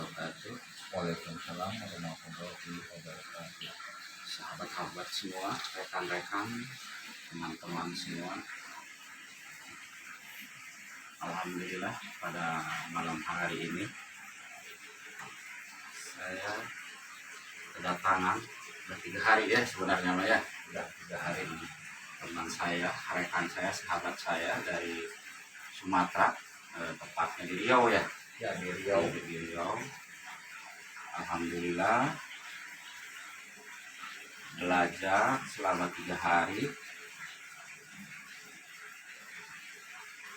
wabarakatuh. Waalaikumsalam warahmatullahi wabarakatuh. Sahabat-sahabat semua, rekan-rekan, teman-teman semua. Alhamdulillah pada malam hari ini saya kedatangan, udah 3 hari ya sebenarnya Mbak ya. Udah 3 hari ini teman saya, rekan saya, sahabat saya dari Sumatera, tepatnya di Riau ya. Ya, di Riau. Di Riau. Alhamdulillah belajar selama 3 hari.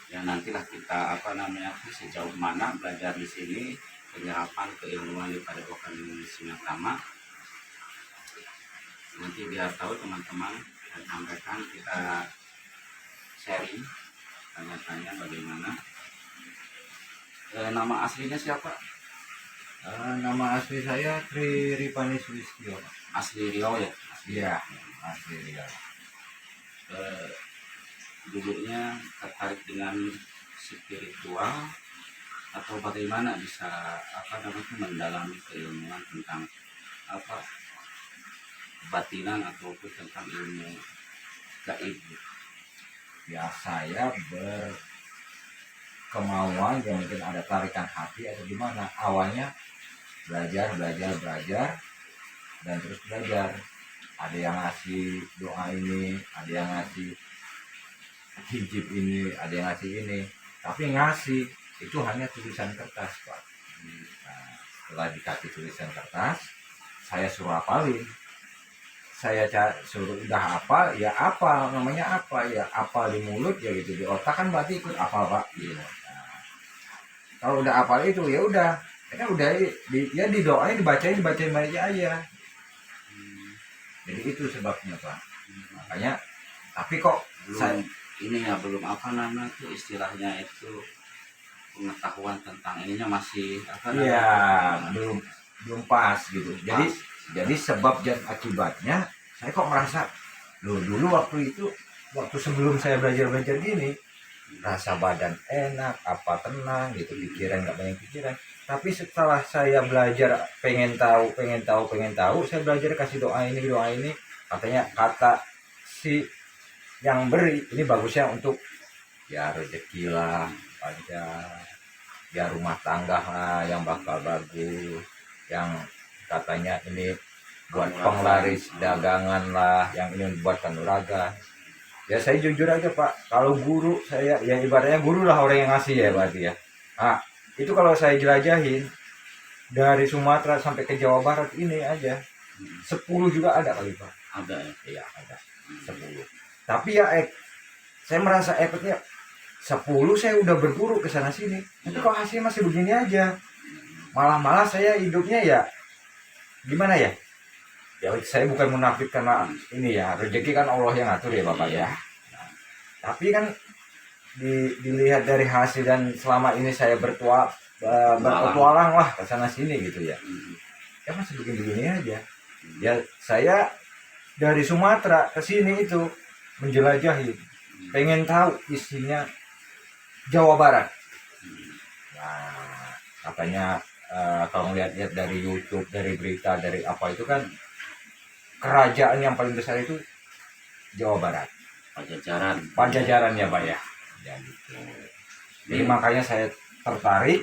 Ya nantilah kita sejauh mana belajar di sini, penyerapan keilmuan di Padepokan Singatama. Nanti biar tahu teman-teman dan rekan-rekan, kita sharing, tanya-tanya bagaimana. Nama aslinya siapa? Nama asli saya Tri Ripani Sulistyo. Asli Riau ya? Iya, asli Riau. Dulunya tertarik dengan spiritual atau bagaimana bisa mendalami keilmuan tentang batinan ataupun tentang ilmu gaib? Ya, saya berkemauan, ya mungkin ada tarikan hati atau gimana. Awalnya belajar dan terus belajar. Ada yang ngasih doa ini, ada yang ngasih hijab ini, ada yang ngasih ini. Tapi ngasih itu hanya tulisan kertas, Pak. Nah, setelah dikasih tulisan kertas, saya suruh hafalin. Saya suruh udah apa, ya apa namanya apa, ya apa di mulut ya gitu, di otak kan berarti ikut apa Pak. Gitu. Nah, kalau udah hafal itu ya udah, kan udah ya didoain, dibacain aja. Jadi itu sebabnya Pak. Makanya, tapi kok Belum belum istilahnya itu pengetahuan tentang ininya masih belum pas gitu. Jadi sebab dan akibatnya saya kok merasa dulu waktu sebelum saya belajar gini, rasa badan enak, apa tenang gitu, pikiran nggak banyak pikiran. Tapi setelah saya belajar pengen tahu, saya belajar kasih doa ini, katanya kata si yang beri ini bagusnya untuk ya rezeki lah, ya rumah tangga lah yang bakal bagus, yang katanya ini buat penglaris dagangan lah, yang ini buat kanuragan. Ya saya jujur aja Pak, kalau guru saya ya ibaratnya guru lah orang yang ngasih ya berarti ya. Nah, itu kalau saya jelajahin dari Sumatera sampai ke Jawa Barat ini aja 10 juga ada kali Pak. Ada ya? Iya ada 10. Tapi ya saya merasa efeknya 10 saya udah berguru ke sana sini. Tapi kok hasilnya masih begini aja. Malah saya hidupnya ya gimana ya? Ya saya bukan munafik karena ini ya, rezeki kan Allah yang ngatur ya Bapak ya. Nah, tapi kan dilihat dari hasil dan selama ini saya berpetualang lah ke sana sini gitu ya. Ya masih begini-begini aja. Ya saya dari Sumatera ke sini itu menjelajahi, pengen tahu isinya Jawa Barat. Nah, katanya kalau lihat dari YouTube, dari berita, dari apa itu kan kerajaan yang paling besar itu Jawa Barat. Pajajaran ya Pak ya. Ya gitu. Jadi makanya saya tertarik.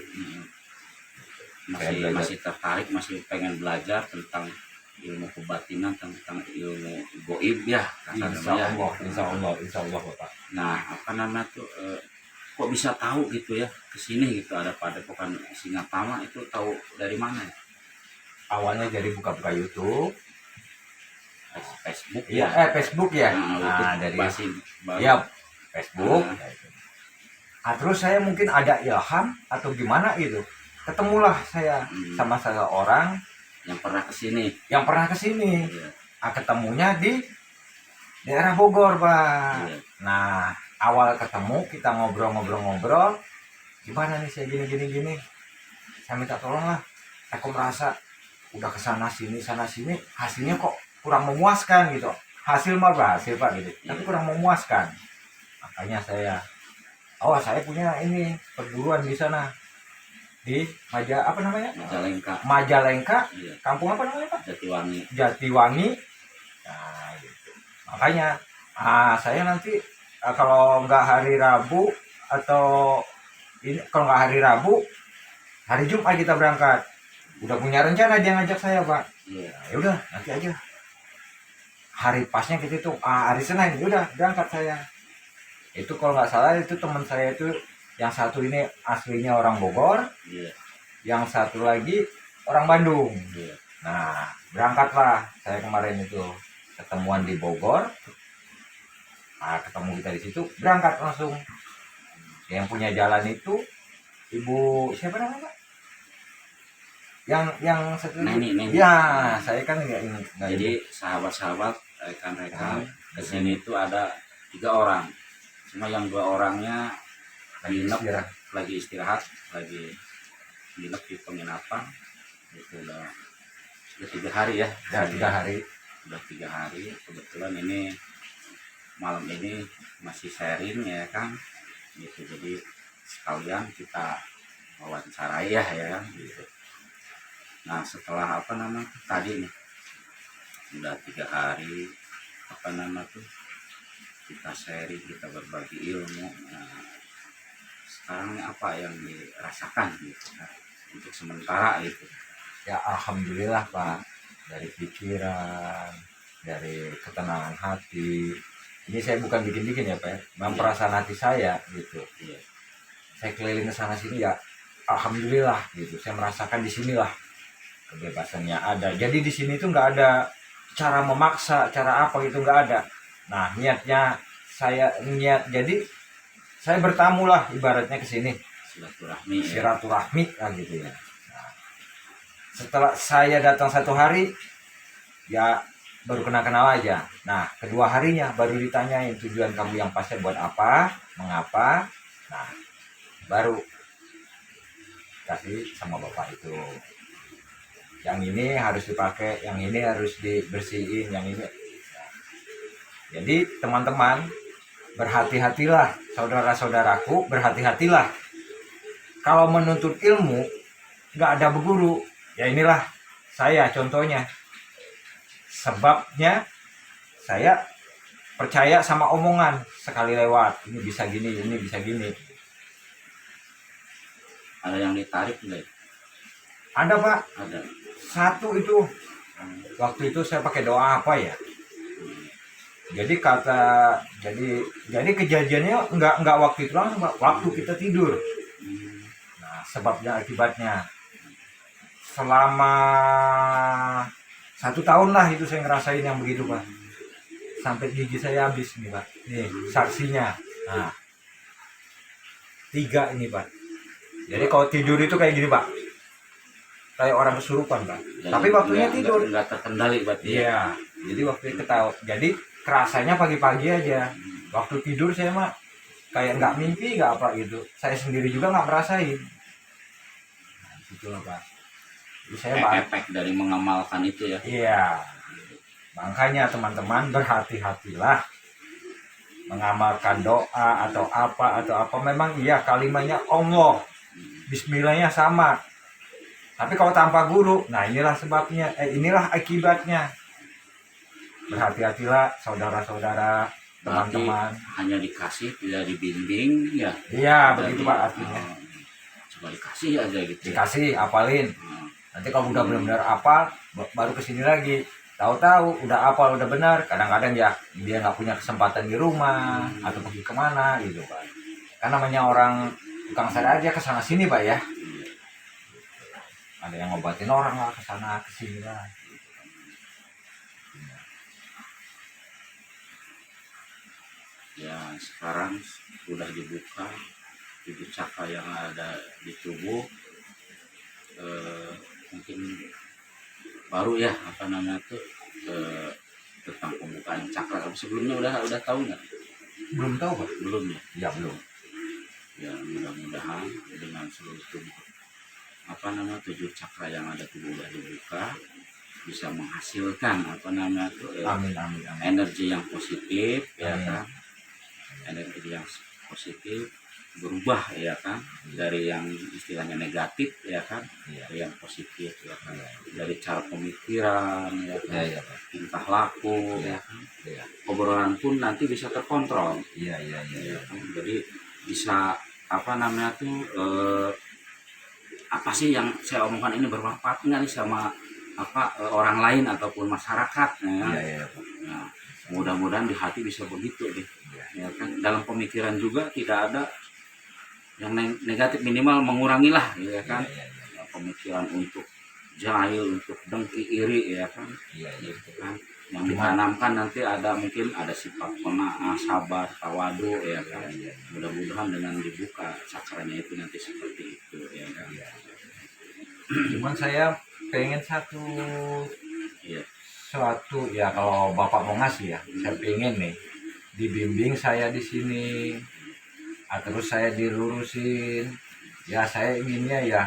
Masih tertarik, masih pengen belajar tentang ilmu kebatinan, tentang ilmu goib ya. Insya Allah Bapak. Nah, kok bisa tahu gitu ya kesini gitu ada Padepokan Singatama, itu tahu dari mana? Awalnya jadi buka-buka YouTube, Facebook ya. Facebook ya. Nah, dari ya Facebook. Terus saya mungkin ada ilham atau gimana gitu. Ketemulah saya sama salah orang yang pernah kesini. Iya. Ketemunya di daerah Bogor, Pak. Iya. Nah, awal ketemu kita ngobrol. Gimana nih saya gini. Saya minta tolong lah. Aku merasa udah kesana sini, hasilnya kok kurang memuaskan gitu. Hasil mah berhasil Pak gitu. Tapi kurang memuaskan. Makanya saya punya ini perguruan di sana. di apa namanya? Majalengka. Majalengka. Iya. Kampung apa namanya Pak? Jatiwangi. Jatiwangi. Nah, gitu. Makanya saya nanti kalau nggak hari Rabu atau ini kalau nggak hari Rabu, hari Jumat kita berangkat. Udah punya rencana dia ngajak saya Pak. Iya. Ya udah nanti aja. Hari pasnya kita tuh hari Senin, udah berangkat saya. Itu kalau nggak salah itu teman saya itu yang satu ini aslinya orang Bogor, Iya. yang satu lagi orang Bandung. Iya. Nah berangkatlah saya kemarin itu ketemuan di Bogor. Nah ketemu kita di situ berangkat langsung. Yang punya jalan itu Ibu siapa namanya Pak? Yang satu Neni. ya saya kan nggak ini. Jadi sahabat-sahabat rekan-rekan kesini itu ada 3 orang. Cuma yang 2 orangnya lagi istirahat, lagi nginep di penginapan. Itu udah 3 hari ya. Ya 3 hari. Udah 3 hari. Kebetulan ini malam ini masih sharing ya kan. Gitu. Jadi sekalian kita wawancarai ya gitu. Nah setelah tadi nih udah 3 hari kita sharing, kita berbagi ilmu. Nah, sekarang apa yang dirasakan gitu kan untuk sementara itu? Ya alhamdulillah Pak, dari pikiran, dari ketenangan hati. Ini saya bukan bikin-bikin ya Pak, memang perasaan hati saya gitu. Iya. Saya keliling ke sana sini ya alhamdulillah gitu. Saya merasakan di sinilah kebebasannya ada. Jadi di sini tuh nggak ada cara memaksa, cara apa gitu nggak ada. Nah niatnya jadi saya bertamu lah ibaratnya ke sini silaturahmi lah gitu ya. Nah, setelah saya datang 1 hari ya baru kenal aja. Nah kedua harinya baru ditanyain tujuan kamu yang pasnya buat apa, mengapa. Nah baru kasih sama bapak itu. Yang ini harus dipakai, yang ini harus dibersihin, yang ini. Jadi teman-teman berhati-hatilah, saudara-saudaraku berhati-hatilah. Kalau menuntut ilmu nggak ada berguru, ya inilah saya contohnya. Sebabnya saya percaya sama omongan sekali lewat, ini bisa gini, ini bisa gini. Ada yang ditarik nggak? Ada Pak. Ada. Satu itu waktu itu saya pakai doa apa ya? Jadi jadi kejadiannya nggak waktu itu langsung Pak, waktu kita tidur. Nah sebabnya akibatnya selama 1 tahun lah itu saya ngerasain yang begitu Pak. Sampai gigi saya habis nih Pak. Nih saksinya. Nah 3 ini Pak. Jadi kalau tidur itu kayak gini Pak. Kayak orang kesurupan Pak. Jadi, tapi waktunya tidur. Nggak terkendali berarti. Iya. Jadi waktu itu tahu. Jadi kerasanya pagi-pagi aja. Waktu tidur saya mah kayak nggak mimpi nggak apa gitu. Saya sendiri juga nggak merasain. Nah, itulah Pak. Jadi saya efek dari mengamalkan itu ya. Iya. Makanya teman-teman berhati-hatilah mengamalkan doa atau apa memang iya kalimatnya Allah. Bismillahnya sama. Tapi kalau tanpa guru, nah inilah sebabnya, inilah akibatnya. Berhati-hatilah saudara-saudara, teman-teman. Hanya dikasih, tidak dibimbing, ya. Iya, begitu Pak artinya. Coba dikasih aja gitu. Dikasih, apalin. Nanti kalau udah benar-benar apal, baru kesini lagi. Tahu-tahu udah apal, udah benar. Kadang-kadang ya dia nggak punya kesempatan di rumah atau pergi kemana gitu Pak. Kan namanya orang tukang saya aja kesana sini Pak ya. Ada yang ngobatin orang lah kesana kesini lah. Ya sekarang sudah dibuka 7 cakra yang ada di tubuh. Mungkin baru ya tentang pembukaan cakra. Sebelumnya udah tahu nggak? Belum tahu Pak? Belum ya? Ya belum. Ya mudah-mudahan dengan seluruh tubuh 7 cakra yang ada tubuh udah dibuka, bisa menghasilkan Amin. energi yang positif. Amin. Ya kan, energi yang positif berubah ya kan, dari yang istilahnya negatif ya kan, Iya. ke yang positif ya kan, dari cara pemikiran ya kan, Iya, iya, Pak. tingkah laku Iya. ya kan, Iya. obrolan pun nanti bisa terkontrol Iya, iya, iya, ya iya. kan. Jadi bisa apa namanya tuh apa sih yang saya omongkan ini bermanfaat nggak nih sama orang lain ataupun masyarakat ya kan? Iya, iya, Pak. Nah, mudah-mudahan di hati bisa begitu deh Iya. ya kan. Dalam pemikiran juga tidak ada yang negatif, minimal mengurangilah ya kan. Iya, iya, iya. Pemikiran untuk jahil, untuk dengki, iri ya kan, Iya, iya. gitu kan. Yang ditanamkan nanti ada mungkin ada sifat pena'ah, sabar, tawadu ya kan. Iya, iya. Mudah-mudahan dengan dibuka cakranya itu nanti seperti itu ya kan. Iya. Cuman saya pengen Iya. suatu ya, kalau Bapak mau ngasih ya, saya pengen nih dibimbing saya di sini, terus saya dilurusin. Ya saya inginnya ya,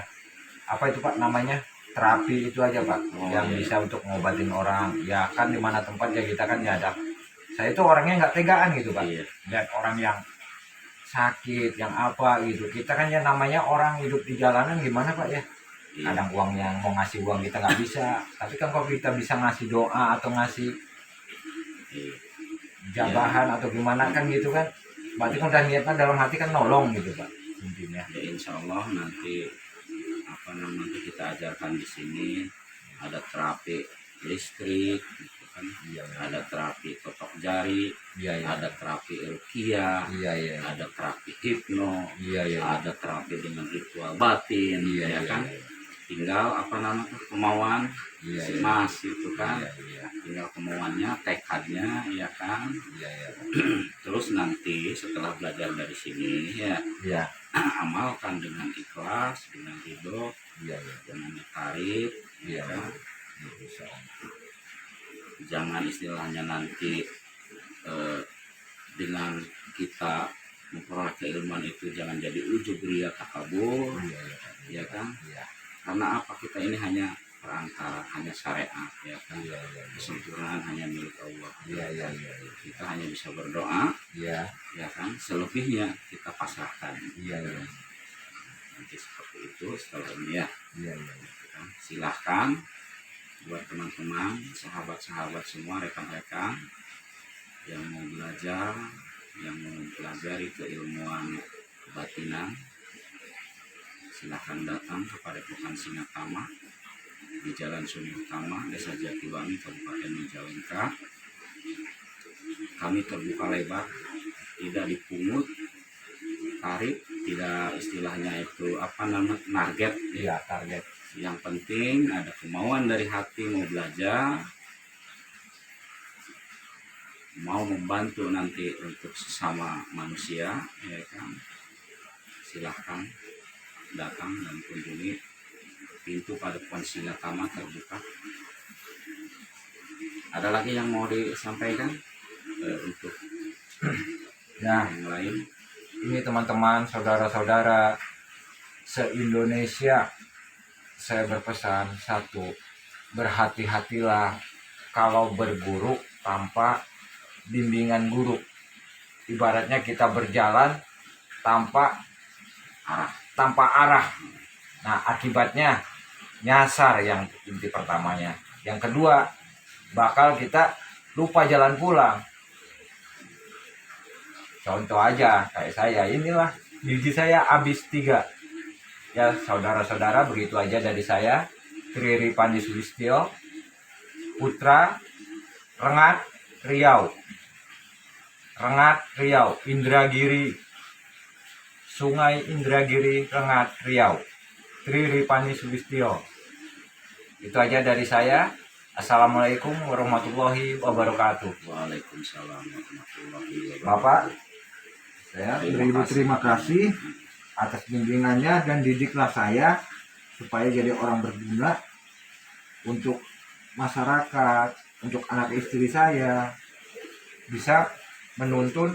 apa itu Pak namanya, terapi itu aja Pak, yang iya. bisa untuk ngobatin orang. Ya kan di mana tempat ya kita kan ya ada. Saya itu orangnya nggak tegaan gitu Pak. Iya. Lihat orang yang sakit, yang apa gitu. Kita kan ya namanya orang hidup di jalanan gimana Pak ya. Iya. Kadang uang yang mau ngasih uang kita nggak bisa. Tapi kan kalau kita bisa ngasih doa atau ngasih Iya. jabahan atau gimana kan gitu kan. Berarti kan udah niatnya dalam hati kan nolong gitu Pak intinya. Ya, insya Allah nanti apa namanya kita ajarkan di sini ada terapi listrik gitu kan. Iya, Ada terapi totok jari, iya, iya. ada terapi ruqyah, Iya, iya. ada terapi hipno, Iya, iya. ada terapi dengan ritual batin Iya, ya iya, kan. iya. Tinggal apa namanya kemauan Iya, si iya. mas itu kan, Iya, iya. tinggal kemauannya, tekadnya ya kan. Iya, iya. Terus nanti setelah belajar dari sini ya Iya, amalkan dengan ikhlas, dengan ridho, iya, iya. dengan tarik Iya, ya kan. bisa. Jangan istilahnya nanti dengan kita memperoleh keilmuan itu jangan jadi ujub, ria, takabur Iya, iya. ya kan. Iya, Karena apa, kita ini hanya perantara, hanya syariat ya kan. iya, iya. Kesempurnaan hanya milik Allah. Iya, iya, iya. Kita hanya bisa berdoa Iya, ya kan, selebihnya kita pasrahkan. iya, iya. Nanti seperti itu setelah ini ya. Iya, iya. Kan. Silahkan buat teman-teman, sahabat-sahabat semua, rekan-rekan yang mau belajar, yang mau mempelajari keilmuan kebatinan, silahkan datang kepada Tuhan Singatama di Jalan Sumur Tama, Desa Jatiwangi, Kabupaten Majalengka. Kami terbuka lebar, tidak dipungut tarif, tidak istilahnya itu apa namanya target. Iya, target. Yang penting ada kemauan dari hati mau belajar, mau membantu nanti untuk sesama manusia ya kan. Silahkan datang dan kunjungi, pintu Padepokan Singatama terbuka. Ada lagi yang mau disampaikan untuk Nah, yang lain? ini teman-teman, saudara-saudara se-Indonesia, saya berpesan satu, berhati-hatilah kalau berguru tanpa bimbingan guru. Ibaratnya kita berjalan tanpa arah. Nah, akibatnya nyasar yang inti pertamanya. Yang kedua, bakal kita lupa jalan pulang. Contoh aja kayak saya, inilah gigi saya habis 3. Ya saudara-saudara, begitu aja dari saya. Tri Pandi Sulistyo, Putra, Rengat, Riau. Rengat, Riau, Indragiri, Sungai Indragiri, Rengat, Riau. Tri Pandi Sulistyo. Itu aja dari saya. Assalamualaikum warahmatullahi wabarakatuh. Waalaikumsalam warahmatullahi wabarakatuh. Bapak, saya terima kasih atas bimbingannya dan didiklah saya supaya jadi orang berguna untuk masyarakat, untuk anak istri saya, bisa menuntun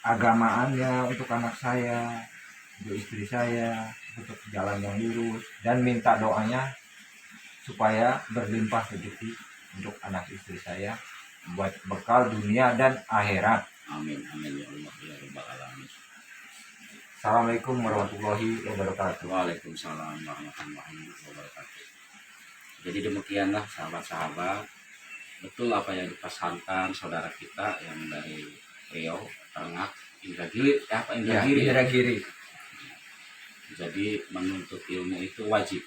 keagamaannya untuk anak saya, untuk istri saya, untuk jalan yang lurus, dan minta doanya supaya berlimpah rezeki untuk anak istri saya buat bekal dunia dan akhirat. Amin amin ya Allah ya rabbal alamin. Assalamualaikum warahmatullahi wabarakatuh. Waalaikumsalam warahmatullahi wabarakatuh. Jadi demikianlah sahabat-sahabat, betul apa yang dipesankan saudara kita yang dari Riau, Rengat, Indragiri, Ya, Indragiri. Indragiri. Jadi menuntut ilmu itu wajib.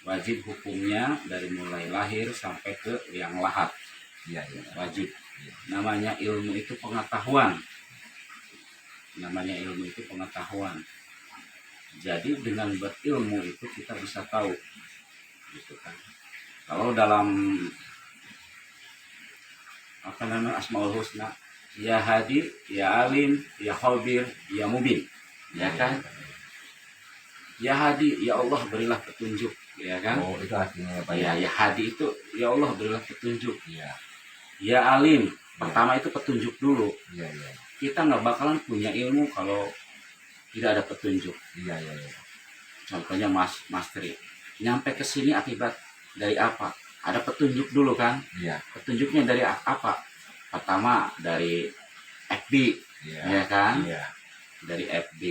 Wajib hukumnya dari mulai lahir sampai ke liang lahat. Iya, iya. Wajib. Namanya ilmu itu pengetahuan. Namanya ilmu itu pengetahuan. Jadi dengan berilmu itu kita bisa tahu, gitu kan. Kalau dalam apa namanya Asmaul Husna, ya Hadi, ya Alim, ya Khabir, ya Mubin, ya kan? Ya Hadi, ya Allah berilah petunjuk, ya kan? Oh, itu artinya apa Ya, ya Hadi itu ya Allah berilah petunjuk. Iya. Ya Alim, pertama itu petunjuk dulu. Iya, iya. Kita nggak bakalan punya ilmu kalau tidak ada petunjuk. Iya, iya, iya. Contohnya Mastri, nyampe ke sini akibat dari apa? Ada petunjuk dulu kan? Iya. Petunjuknya dari apa? Pertama dari FB, Iya. ya kan? Iya. Dari FB.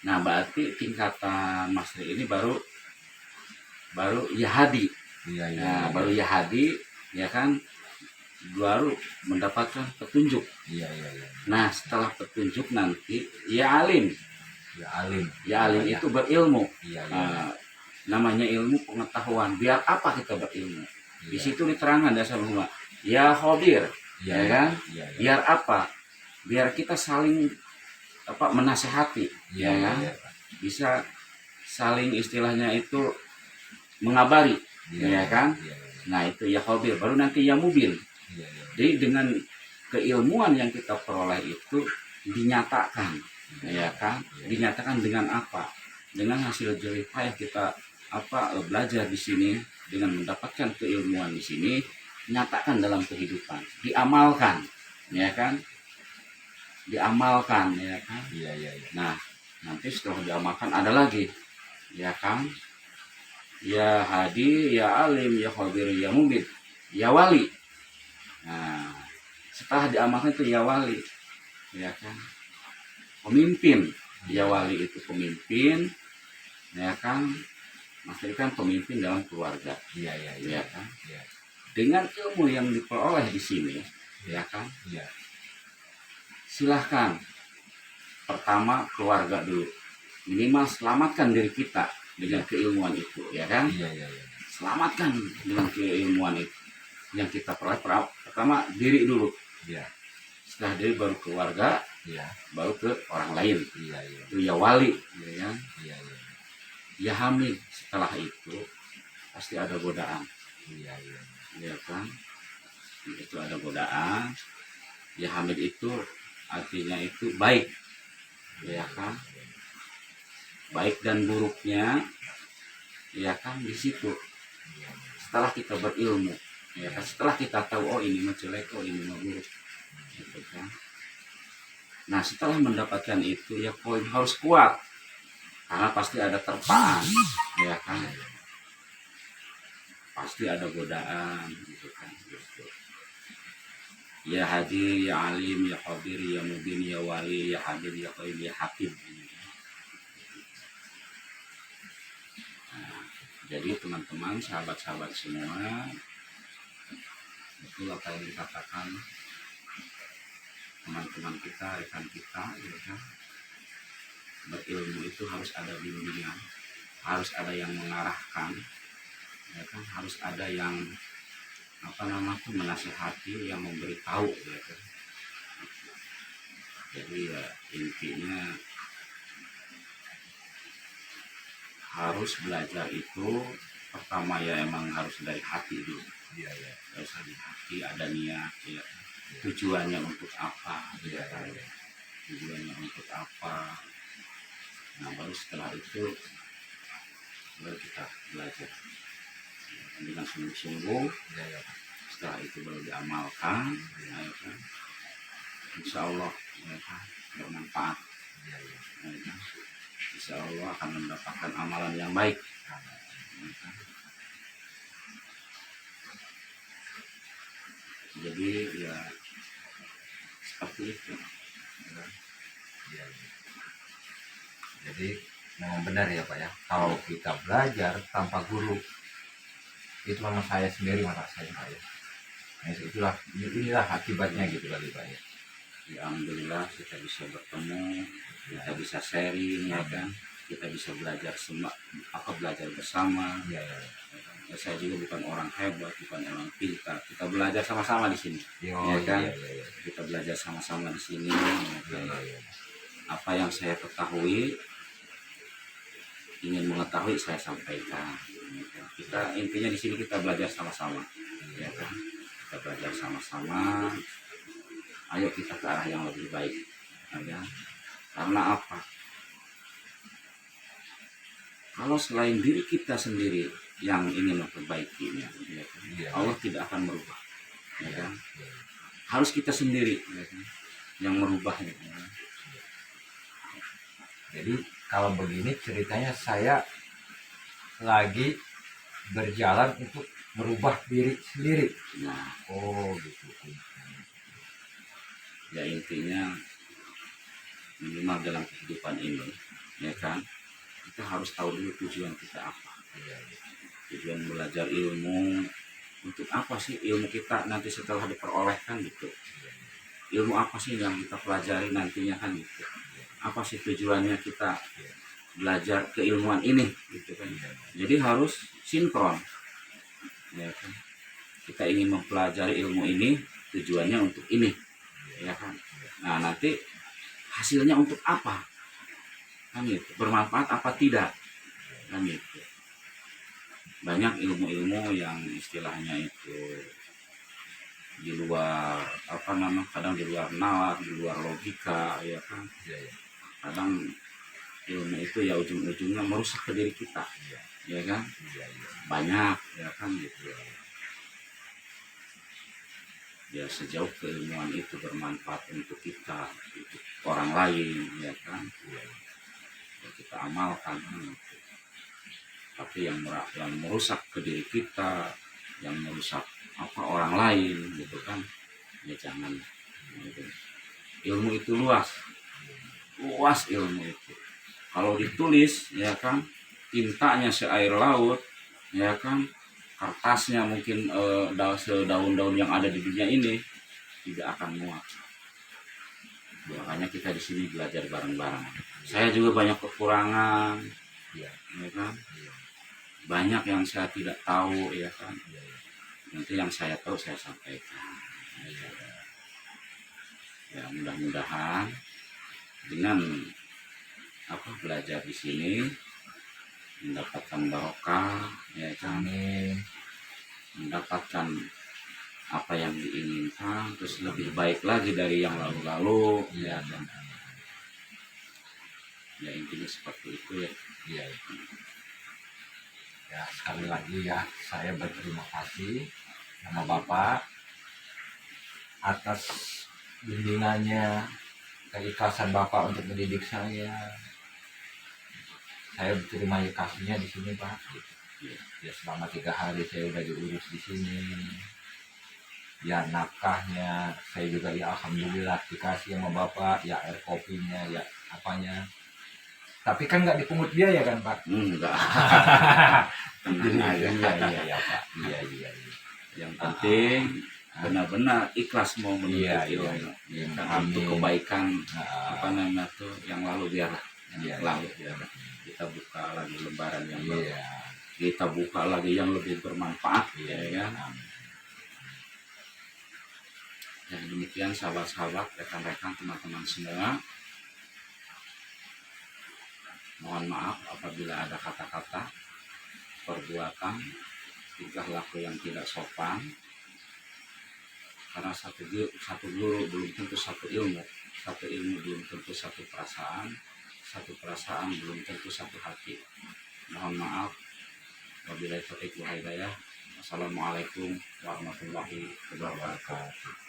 Nah, berarti tingkatan Mastri ini baru Yahadi. Iya, iya. Nah, baru Yahadi, ya kan? Baru mendapatkan petunjuk. Iya, iya, iya. Nah, setelah petunjuk nanti ya Alim. Ya, Alim. Ya Alim itu berilmu. Iya, iya. Namanya ilmu pengetahuan. Biar apa kita berilmu? Di Iya. situ diterangkan dasar semua. Ya Khabir, Iya, ya kan? Iya, iya. Biar apa? Biar kita saling menasehati, Iya, ya kan? iya. Bisa saling istilahnya itu mengabari, ya kan? Iya, iya. Nah, itu ya Khabir. Baru nanti ya Mubin. Iya, iya. Jadi dengan keilmuan yang kita peroleh itu dinyatakan, ya kan? Dinyatakan dengan apa? Dengan hasil jerih payah kita belajar di sini, dengan mendapatkan keilmuan di sini, nyatakan dalam kehidupan, diamalkan, ya kan? Diamalkan, ya kan? Iya, iya, iya. Nah, nanti setelah diamalkan ada lagi, ya kan? Ya Hadi, ya Alim, ya Khabir, ya Mubin, ya Wali. Nah, setelah diamalkan itu ya Wali, ya kan? Pemimpin, ya Wali itu pemimpin, ya kan? Maksudnya kan pemimpin dalam keluarga, Iya, iya, iya. ya kan? Iya. Dengan ilmu yang diperoleh di sini, ya kan? Iya. Silahkan pertama keluarga dulu, minimal selamatkan diri kita dengan keilmuan itu, ya kan? Iya, iya, iya. Selamatkan dengan keilmuan itu yang kita peroleh. Pertama diri dulu, Iya. setelah diri baru keluarga, Iya. baru ke orang lain. Iya, iya. Itu ya Wali, ya kan? Iya, iya. Ya Hamid. Setelah itu pasti ada godaan, Iya, iya. ya kan? Itu ada godaan. Ya Hamid itu artinya itu baik, ya kan? Baik dan buruknya, ya kan, di situ. Setelah kita berilmu, ya kan, setelah kita tahu oh ini mah jelek, oh ini mah buruk, gitu kan. Nah, setelah mendapatkan itu ya poin harus kuat, karena pasti ada terpaan, ya kan, pasti ada godaan, gitu kan, gitu. Ya Hadi, ya Alim, ya Khabir, ya Mubin, ya Wali, ya Hadir, ya Qaim, ya Hakim. Nah, jadi teman-teman, sahabat-sahabat semua, betul apa yang dikatakan teman-teman kita, rekan kita, ya kan? Berilmu itu harus ada bimbingan, harus ada yang mengarahkan, ya kan? Harus ada yang menasihati, yang memberitahu, ya kan? Jadi ya intinya harus belajar itu pertama ya emang harus dari hati dulu. Iya, iya. Harus dari hati, ada niat, ya. Tujuannya untuk apa, ya kan? Tujuannya untuk apa. Nah, baru setelah itu baru kita belajar dengan sungguh-sungguh. Iya, iya. Setelah itu baru diamalkan, ya kan? Insya Allah, ya kan, bermanfaat, Iya, iya. ya kan? Insya Allah akan mendapatkan amalan yang baik, ya kan? Jadi ya seperti itu. Iya, iya. Jadi memang benar ya Pak ya, kalau kita belajar tanpa guru itu memang saya sendiri ngerasain Pak ya. Nah, inilah akibatnya gitu kali Pak ya. Ya, alhamdulillah kita bisa bertemu, kita bisa sharing ya kan, kita bisa belajar belajar bersama. Iya, iya. Ya, saya juga bukan orang hebat, bukan orang pintar, kita belajar sama-sama di sini. Oh, Ya kan, iya, iya, iya. kita belajar sama-sama di sini. Ya kan? Iya, iya. Apa yang saya ketahui, ingin mengetahui saya sampaikan. Ya kan? Kita intinya di sini kita belajar sama-sama. Ya kan, kita belajar sama-sama. Ayo kita ke arah yang lebih baik. Ya. Karena apa? Kalau selain diri kita sendiri yang ingin memperbaikinya, ya kan? Iya. Allah tidak akan merubah. Ya kan? Iya. Harus kita sendiri ya kan? Yang merubahnya. Ya. Jadi kalau begini ceritanya saya lagi berjalan untuk merubah diri sendiri. Nah, Oh gitu. ya intinya minimal dalam kehidupan ini, ya kan? Kita harus tahu dulu tujuan kita apa. Iya, iya. Tujuan belajar ilmu untuk apa sih ilmu kita nanti setelah diperolehkan gitu. Ilmu apa sih yang kita pelajari nantinya kan gitu. Apa sih tujuannya kita belajar keilmuan ini gitu kan. Jadi harus sinkron. Ya kan? Kita ingin mempelajari ilmu ini, tujuannya untuk ini. Ya kan? Nah, nanti hasilnya untuk apa? Kan gitu. Bermanfaat apa tidak? Kan gitu. Banyak ilmu-ilmu yang istilahnya itu di luar kadang di luar nalar, di luar logika, ya kan. Kadang ilmu itu ya ujung-ujungnya merusak ke diri kita, ya kan. Banyak, ya kan gitu. Ya sejauh keilmuan itu bermanfaat untuk kita, untuk orang lain, ya kan. Ya, kita amalkan. Tapi yang merusak ke diri kita, yang merusak orang lain gitu kan, ya jangan gitu. Ilmu itu luas ilmu itu. Kalau ditulis ya kan, tintanya seair laut, ya kan, kertasnya mungkin sedaun-daun yang ada di dunia ini tidak akan muat. Makanya kita di sini belajar bareng-bareng. Saya juga banyak kekurangan, ya kan. Banyak yang saya tidak tahu, ya kan. Nanti yang saya tahu saya sampaikan. Ya mudah-mudahan dengan belajar di sini mendapatkan barokah, ya kan. Mendapatkan apa yang diinginkan, terus lebih baik lagi dari yang lalu-lalu, ya kan. Ya intinya seperti itu ya. Iya. Ya sekali lagi ya saya berterima kasih sama Bapak atas bimbingannya, keikhlasan Bapak untuk mendidik saya. Saya berterima kasihnya di sini Pak. Ya selama 3 hari saya udah diurus di sini. Ya nafkahnya saya juga ya alhamdulillah dikasih sama Bapak, ya air kopinya, ya apanya. Tapi kan nggak dipungut biaya kan Pak? Enggak. Iya Pak. Iya. Yang penting benar-benar ikhlas mau menuntut ilmu. Untuk kebaikan yang lalu biarlah. Lalu biarlah. Kita buka lagi lembaran yang baru. Kita buka lagi yang lebih bermanfaat, ya kan. Ya demikian sahabat-sahabat, rekan-rekan, teman-teman semua. Mohon maaf apabila ada kata-kata, perbuatan, tingkah laku yang tidak sopan. Karena satu guru belum tentu satu ilmu belum tentu satu perasaan belum tentu satu hati. Mohon maaf. Wabillahi taufiq wal hidayah. Wassalamualaikum warahmatullahi wabarakatuh.